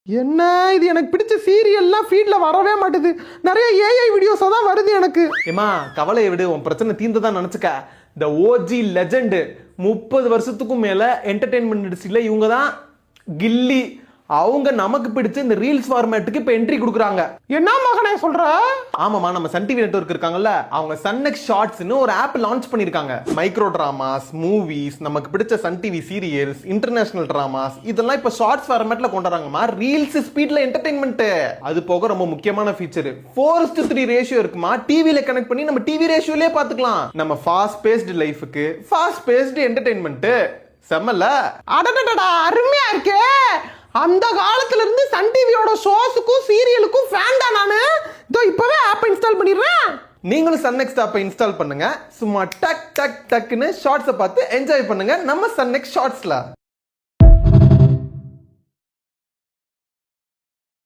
என்ன இது, எனக்கு பிடிச்ச சீரியல்லாம் ஃபீட்ல வரவே மாட்டுது. நிறைய ஏஐ வீடியோஸா தான் வருது எனக்கு. ஏமா கவலையை விடு, உன் பிரச்சனை தீர்ந்துதான் நினைச்சுக்க. இந்த ஓஜி லெஜெண்ட் 30 வருஷத்துக்கும் மேல என்டர்டெயின்மெண்ட் இண்டஸ்ட்ரியில இவங்க தான் கில்லி. அவங்க நமக்கு பிடிச்ச இந்த ரீல்ஸ் ஃபார்மேட்டுக்கு இப்ப என்ட்ரி கொடுக்குறாங்க. என்ன மகனே சொல்ற? ஆமாமா, நம்ம சன் டிவி நெட்வொர்க் இருக்காங்கல்ல, அவங்க சன் நெக்ஸ்ட் ஷார்ட்ஸ்னு ஒரு ஆப் லான்ச் பண்ணிருக்காங்க. மைக்ரோ டிராமாஸ், மூவிஸ், நமக்கு பிடிச்ச Sun TV serials, international dramas இதெல்லாம் இப்ப ஷார்ட்ஸ் ஃபார்மேட்ல கொண்டு வராங்கம்மா. ரீல்ஸ் ஸ்பீட்ல என்டர்டெயின்மெண்ட். அது போக ரொம்ப முக்கியமான ஃபீச்சர் 4:3 ரேஷியோ இருக்குமா. டிவில கனெக்ட் பண்ணி நம்ம டிவி ரேஷியோலயே பாத்துக்கலாம். நம்ம ஃபாஸ்ட் பேஸ்டு லைஃபுக்கு ஃபாஸ்ட் பேஸ்டு என்டர்டெயின்மெண்ட். செம்மல்ல? அடடடடா, அருமையா இருக்கே. அந்த காலத்துல இருந்து சன் டிவியோட ஷோஸுக்கும் சீரியலுக்கும் ஃபேன் தான் நானு. இதோ இப்பவே ஆப் இன்ஸ்டால் பண்ணிடுறேன். நீங்களும் சன் நெக்ஸ்ட் ஆப்பை இன்ஸ்டால் பண்ணுங்க. சும்மா டக் டக் டக்னு ஷார்ட்ஸை பார்த்து என்ஜாய் பண்ணுங்க நம்ம சன் நெக்ஸ்ட் ஷார்ட்ஸ்ல.